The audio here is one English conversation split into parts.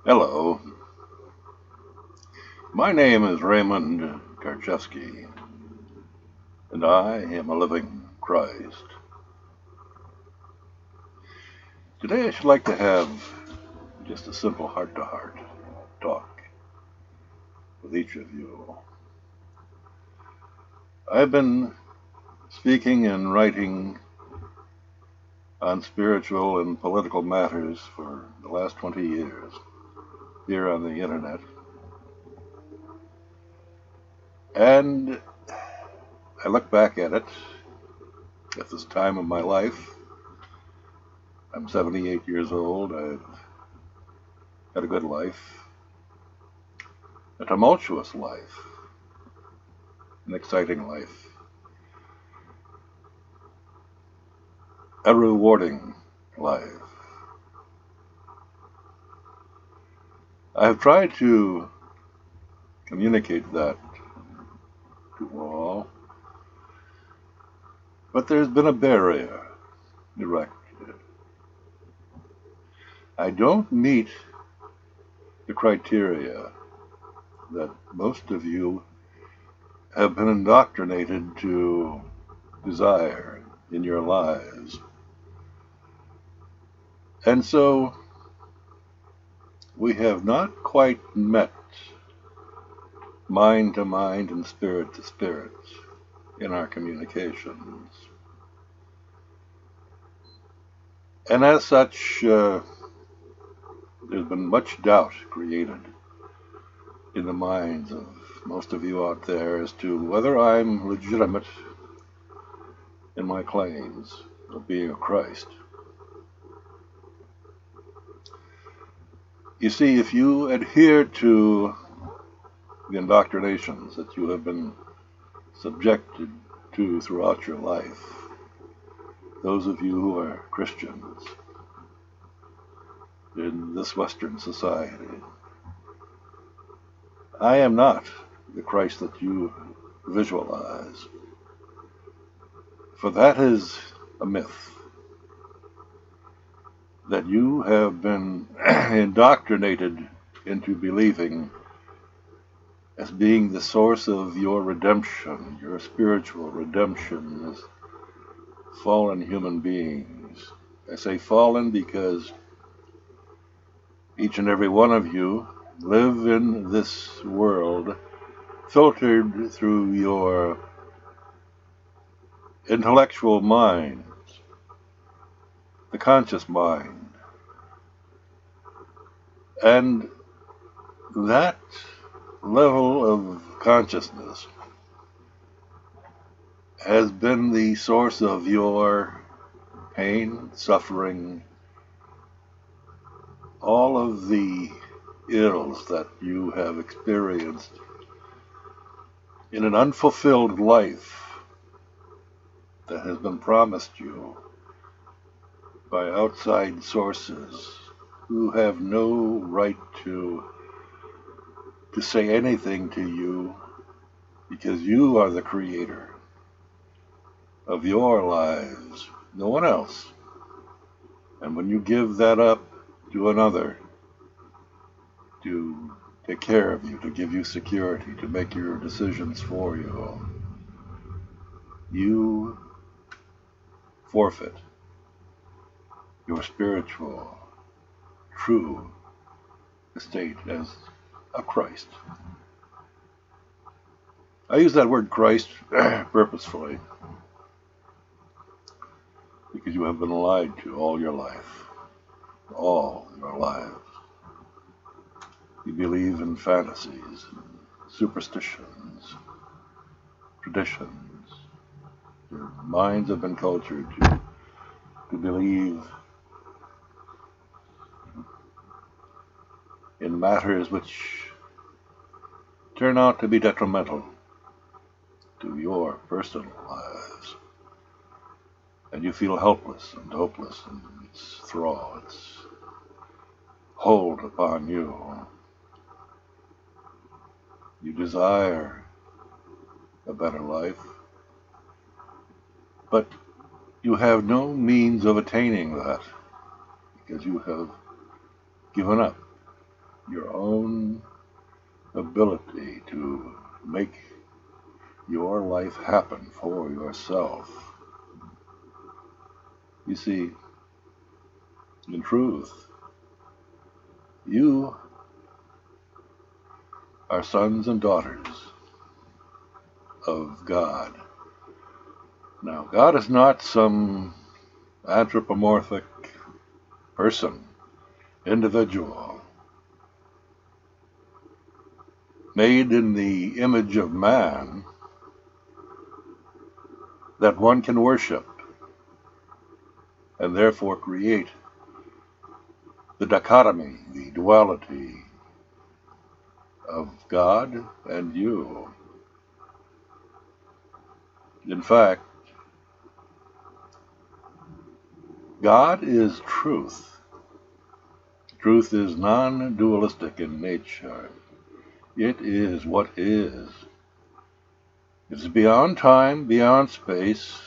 Hello, my name is Raymond Karchevsky, and I am a living Christ. Today I should like to have just a simple heart-to-heart talk with each of you. I've been speaking and writing on spiritual and political matters for the last 20 years here on the internet. And I look back at it at this time of my life. I'm 78 years old. I've had a good life, a tumultuous life, an exciting life, a rewarding life. I have tried to communicate that to all, but there's been a barrier erected. I don't meet the criteria that most of you have been indoctrinated to desire in your lives. And so we have not quite met mind to mind and spirit to spirit in our communications. And as such, there's been much doubt created in the minds of most of you out there as to whether I'm legitimate in my claims of being a Christ. You see, if you adhere to the indoctrinations that you have been subjected to throughout your life, those of you who are Christians in this Western society, I am not the Christ that you visualize, for that is a myth that you have been indoctrinated into believing as being the source of your redemption, your spiritual redemption as fallen human beings. I say fallen because each and every one of you live in this world filtered through your intellectual mind, the conscious mind. And that level of consciousness has been the source of your pain, suffering, all of the ills that you have experienced in an unfulfilled life that has been promised you by outside sources who have no right to say anything to you, because you are the creator of your lives, no one else. And when you give that up to another to take care of you, to give you security, to make your decisions for you, you forfeit your spiritual, true estate as a Christ. I use that word Christ purposefully because you have been lied to all your life, all your lives. You believe in fantasies, superstitions, traditions. Your minds have been cultured to believe in matters which turn out to be detrimental to your personal lives. And you feel helpless and hopeless in its thrall, its hold upon you. You desire a better life, but you have no means of attaining that because you have given up your own ability to make your life happen for yourself. You see, in truth, you are sons and daughters of God. Now, God is not some anthropomorphic person, individual, made in the image of man that one can worship and therefore create the dichotomy, the duality of God and you. In fact, God is truth. Truth is non-dualistic in nature. It is what is. It is beyond time, beyond space.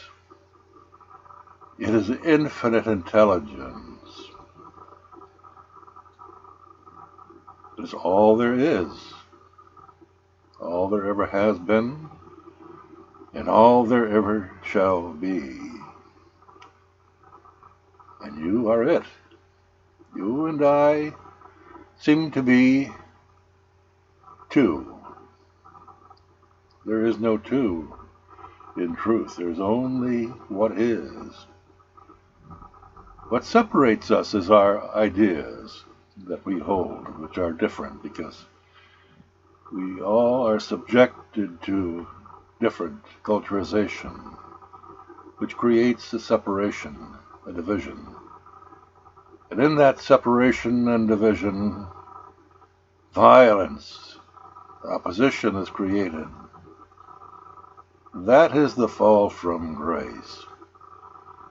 It is infinite intelligence. It is all there is, all there ever has been, and all there ever shall be. And you are it. You and I seem to be two. There is no two in truth. There's only what is. What separates us is our ideas that we hold, which are different because we all are subjected to different culturization, which creates a separation, a division. And in that separation and division, violence, opposition is created. That is the fall from grace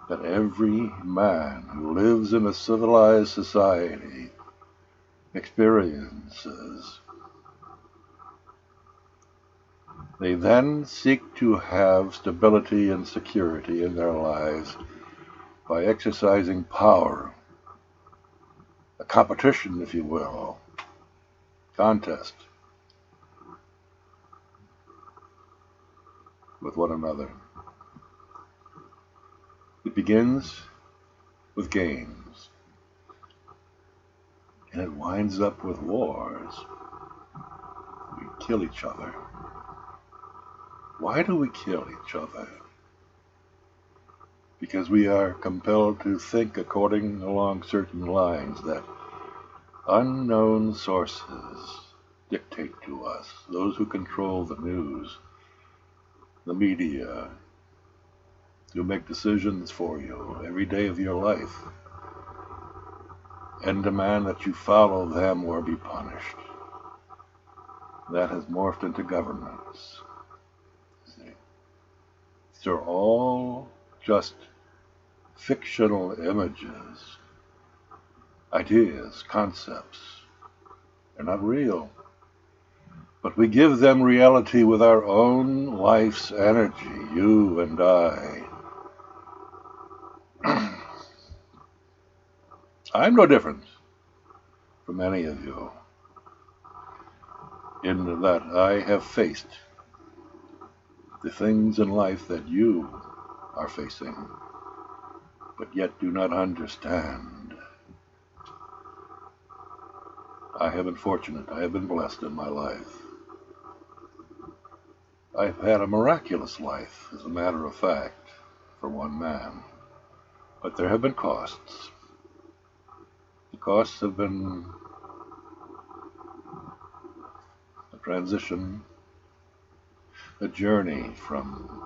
that every man who lives in a civilized society experiences. They then seek to have stability and security in their lives by exercising power, a competition, if you will, contest with one another. It begins with games, and it winds up with wars. We kill each other. Why do we kill each other? Because we are compelled to think according along certain lines that unknown sources dictate to us, those who control the news, the media, who make decisions for you every day of your life, and demand that you follow them or be punished. That has morphed into governments. These are all just fictional images, ideas, concepts. They're not real. But we give them reality with our own life's energy, you and I. I'm no different from any of you in that I have faced the things in life that you are facing, but yet do not understand. I have been fortunate. I have been blessed in my life. I've had a miraculous life, as a matter of fact, for one man. But there have been costs. The costs have been a transition, a journey from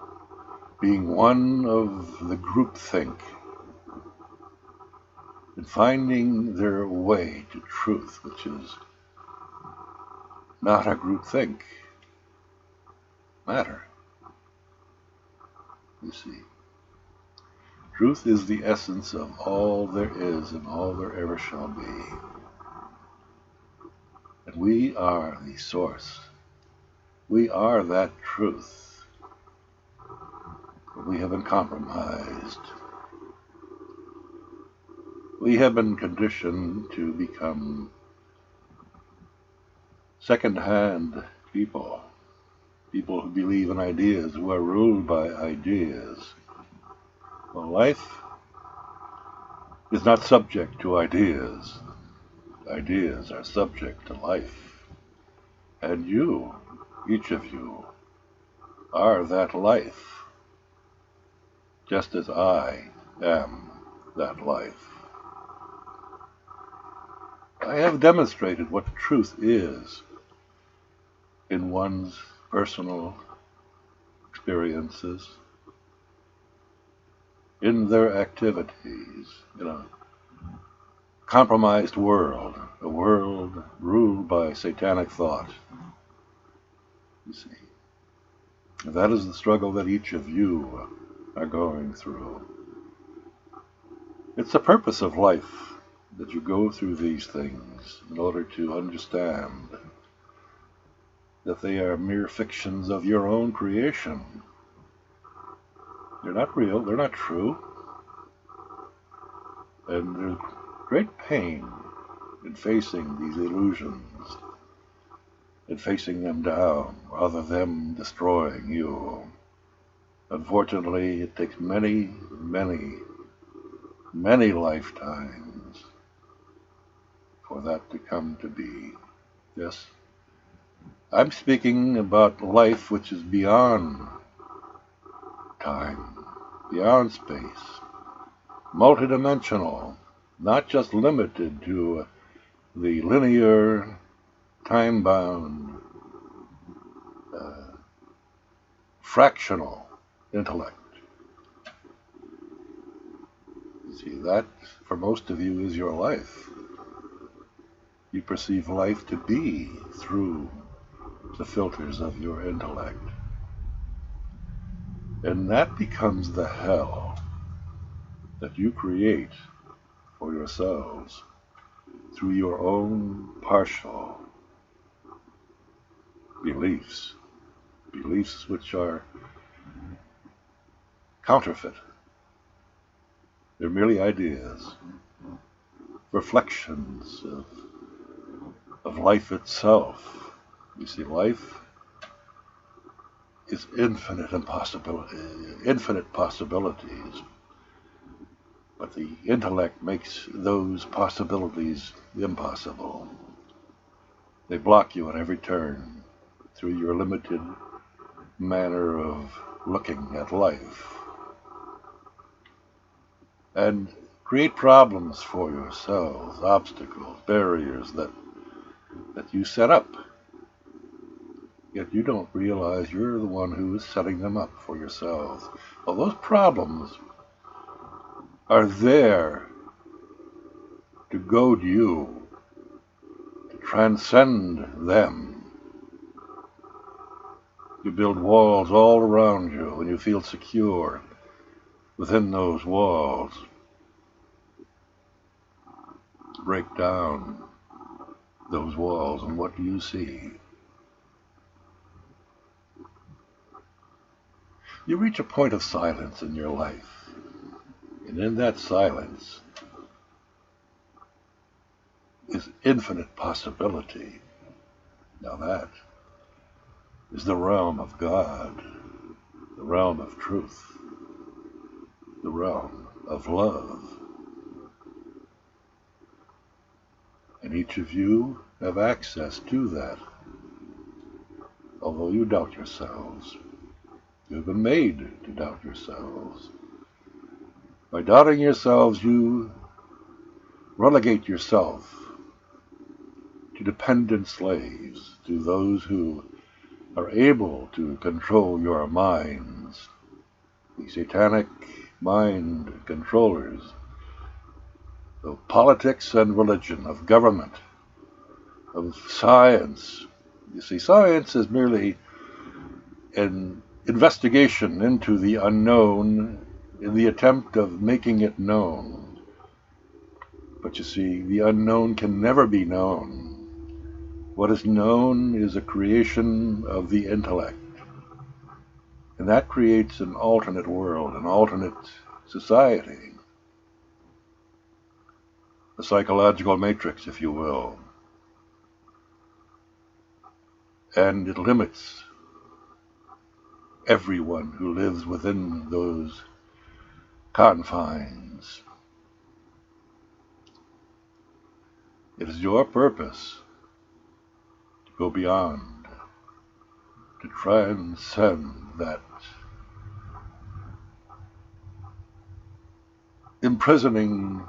being one of the groupthink and finding their way to truth, which is not a groupthink matter. You see, truth is the essence of all there is and all there ever shall be. And we are the source. We are that truth. But we have been compromised. We have been conditioned to become second-hand people who believe in ideas, who are ruled by ideas. Well, life is not subject to ideas. Ideas are subject to life. And you, each of you, are that life, just as I am that life. I have demonstrated what truth is in one's personal experiences, in their activities, in a compromised world, a world ruled by satanic thought. You see, that is the struggle that each of you are going through. It's the purpose of life that you go through these things in order to understand that they are mere fictions of your own creation. They're not real, they're not true. And there's great pain in facing these illusions, in facing them down, rather than destroying you. Unfortunately, it takes many, many, many lifetimes for that to come to be. Yes, I'm speaking about life which is beyond time, beyond space, multidimensional, not just limited to the linear, time-bound, fractional intellect. You see, that, for most of you, is your life. You perceive life to be through the filters of your intellect. And that becomes the hell that you create for yourselves through your own partial beliefs which are counterfeit. They're merely ideas, reflections of life itself. You see, life is infinite possibilities, but the intellect makes those possibilities impossible. They block you at every turn through your limited manner of looking at life, and create problems for yourselves, obstacles, barriers that you set up. Yet you don't realize you're the one who is setting them up for yourselves. Well, those problems are there to goad you to transcend them. You build walls all around you and you feel secure within those walls. Break down those walls, and what do you see? You reach a point of silence in your life, and in that silence is infinite possibility. Now that is the realm of God, the realm of truth, the realm of love. And each of you have access to that, although you doubt yourselves. You have been made to doubt yourselves. By doubting yourselves, you relegate yourself to dependent slaves, to those who are able to control your minds, the satanic mind controllers of politics and religion, of government, of science. You see, science is merely an investigation into the unknown in the attempt of making it known. But you see, the unknown can never be known. What is known is a creation of the intellect. And that creates an alternate world, an alternate society. A psychological matrix, if you will. and it limits everyone who lives within those confines. It is your purpose to go beyond, to transcend that imprisoning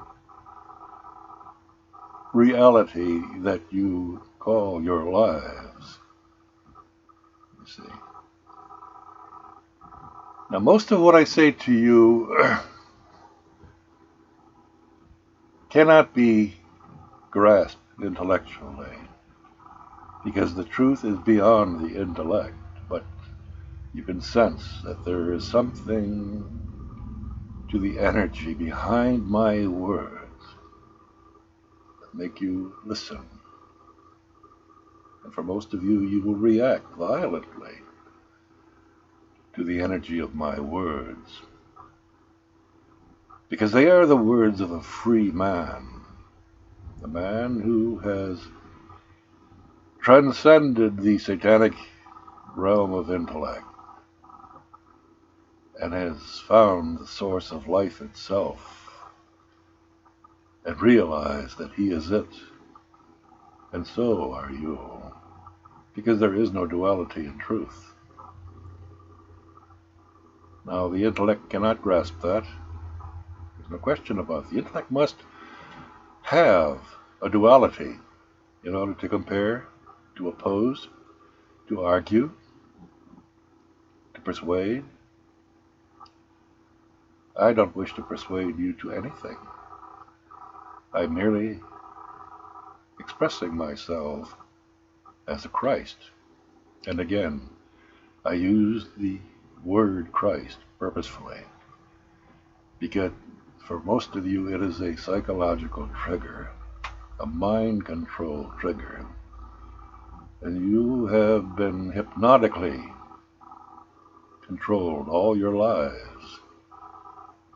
reality that you call your lives, you see. Now, most of what I say to you cannot be grasped intellectually, because the truth is beyond the intellect, but you can sense that there is something to the energy behind my words that make you listen. And for most of you, you will react violently to the energy of my words, because they are the words of a free man, a man who has transcended the satanic realm of intellect and has found the source of life itself and realized that he is it, and so are you, because there is no duality in truth. Now, the intellect cannot grasp that. There's no question about it. The intellect must have a duality in order to compare, to oppose, to argue, to persuade. I don't wish to persuade you to anything. I'm merely expressing myself as a Christ. And again, I use the word Christ purposefully, because for most of you it is a psychological trigger, a mind control trigger, and you have been hypnotically controlled all your lives,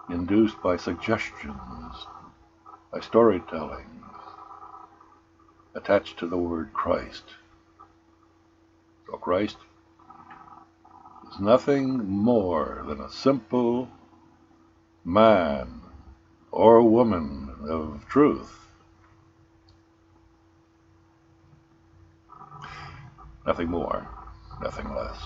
induced by suggestions, by storytelling, attached to the word Christ. So Christ is nothing more than a simple man or woman of truth. Nothing more, nothing less.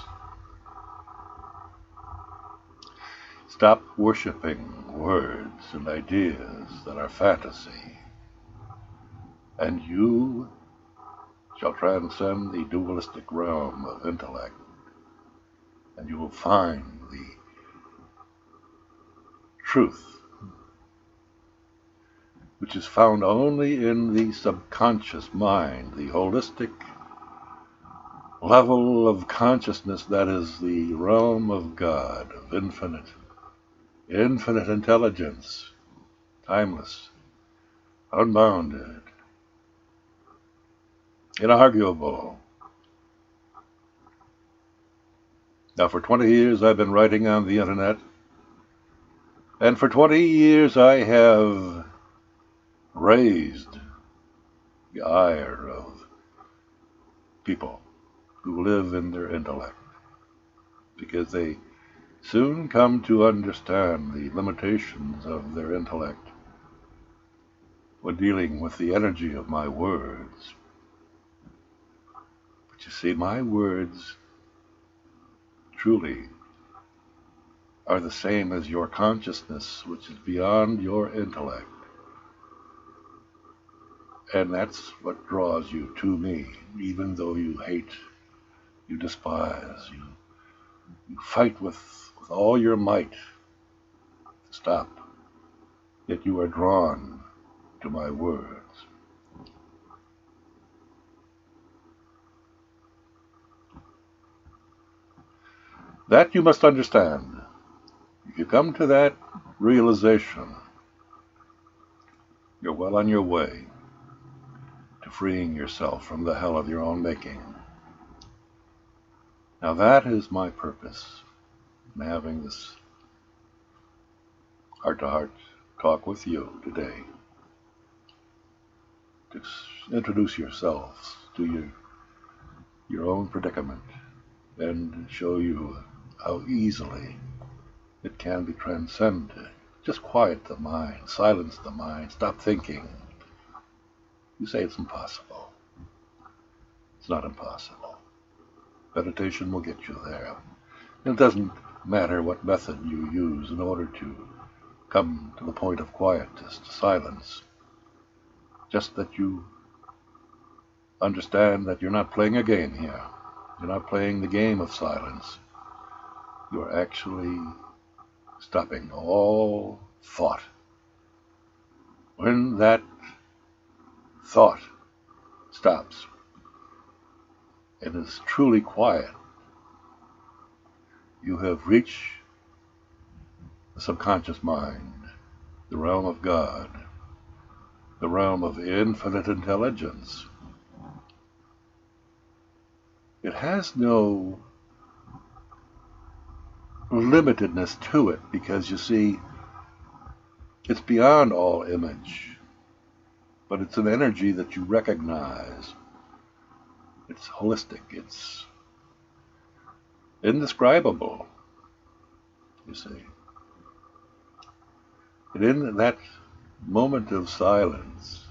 Stop worshiping words and ideas that are fantasy, and you shall transcend the dualistic realm of intellect, and you will find the truth, which is found only in the subconscious mind, the holistic level of consciousness that is the realm of God, of infinite intelligence, timeless, unbounded, inarguable. Now, for 20 years I've been writing on the internet, and for 20 years I have raised the ire of people who live in their intellect, because they soon come to understand the limitations of their intellect when dealing with the energy of my words. But you see, my words truly are the same as your consciousness, which is beyond your intellect. And that's what draws you to me, even though you hate, you despise, you fight with all your might to stop, yet you are drawn to my words. That you must understand. If you come to that realization, you're well on your way to freeing yourself from the hell of your own making. Now that is my purpose in having this heart-to-heart talk with you today. To introduce yourselves to your own predicament and show you how easily it can be transcended. Just quiet the mind, silence the mind, stop thinking. You say it's impossible. It's not impossible. Meditation will get you there. It doesn't matter what method you use in order to come to the point of quietness, to silence. Just that you understand that you're not playing a game here. You're not playing the game of silence. You're actually stopping all thought. When that thought stops and is truly quiet, you have reached the subconscious mind, the realm of God, the realm of infinite intelligence. It has no limitedness to it because, you see, it's beyond all image, but it's an energy that you recognize. It's holistic, it's indescribable, you see. And in that moment of silence,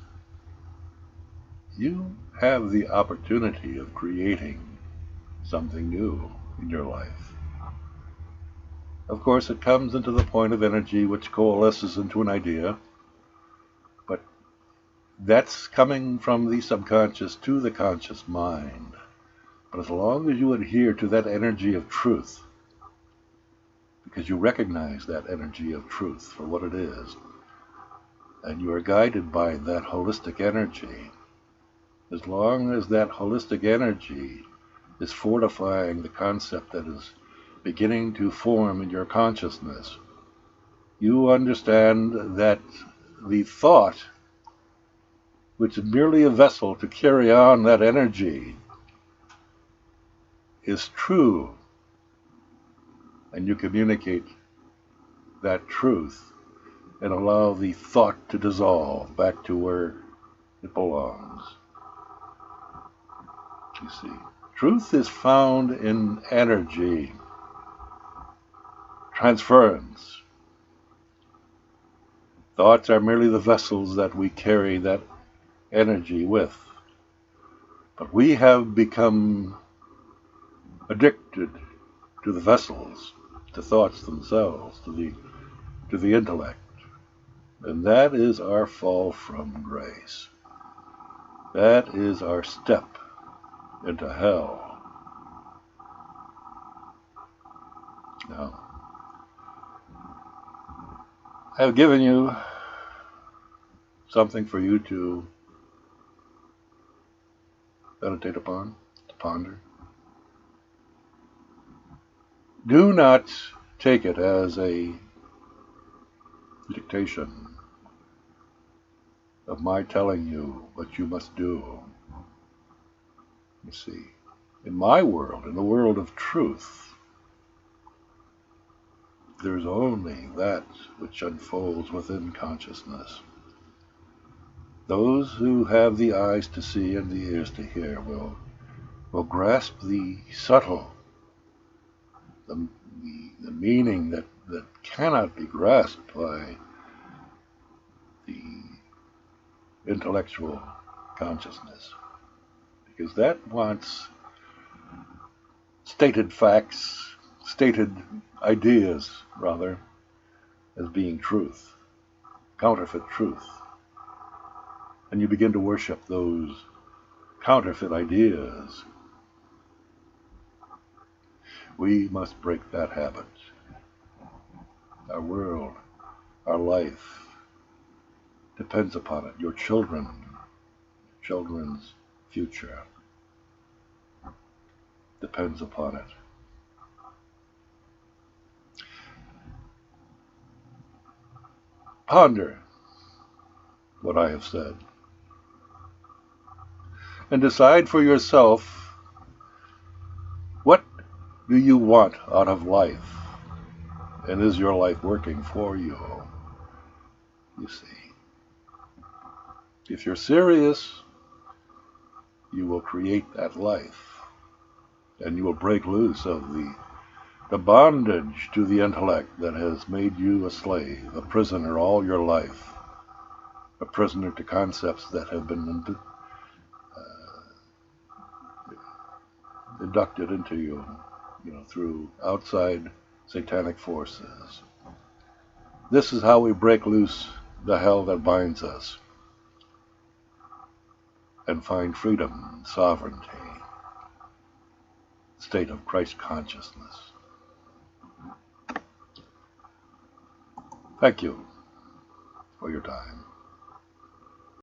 you have the opportunity of creating something new in your life. Of course, it comes into the point of energy which coalesces into an idea, but that's coming from the subconscious to the conscious mind. But as long as you adhere to that energy of truth, because you recognize that energy of truth for what it is, and you are guided by that holistic energy, as long as that holistic energy is fortifying the concept that is beginning to form in your consciousness, you understand that the thought, which is merely a vessel to carry on that energy, is true, and you communicate that truth and allow the thought to dissolve back to where it belongs. You see, truth is found in energy, transference. Thoughts are merely the vessels that we carry that energy with. But we have become addicted to the vessels, to thoughts themselves, to the intellect. And that is our fall from grace. That is our step into hell. Now, I have given you something for you to meditate upon, to ponder. Do not take it as a dictation of my telling you what you must do. You see, in my world, in the world of truth, there's only that which unfolds within consciousness. Those who have the eyes to see and the ears to hear will grasp the subtle, the meaning that cannot be grasped by the intellectual consciousness, because that wants stated facts, stated ideas, rather, as being truth, counterfeit truth. And you begin to worship those counterfeit ideas. We must break that habit. Our world, our life, depends upon it. Your children's future depends upon it. Ponder what I have said and decide for yourself, what do you want out of life? And is your life working for you? You see, if you're serious, you will create that life. and you will break loose of the bondage to the intellect that has made you a slave, a prisoner all your life, a prisoner to concepts that have been inducted into you, through outside satanic forces. This is how we break loose the hell that binds us and find freedom, sovereignty, state of Christ consciousness. Thank you for your time.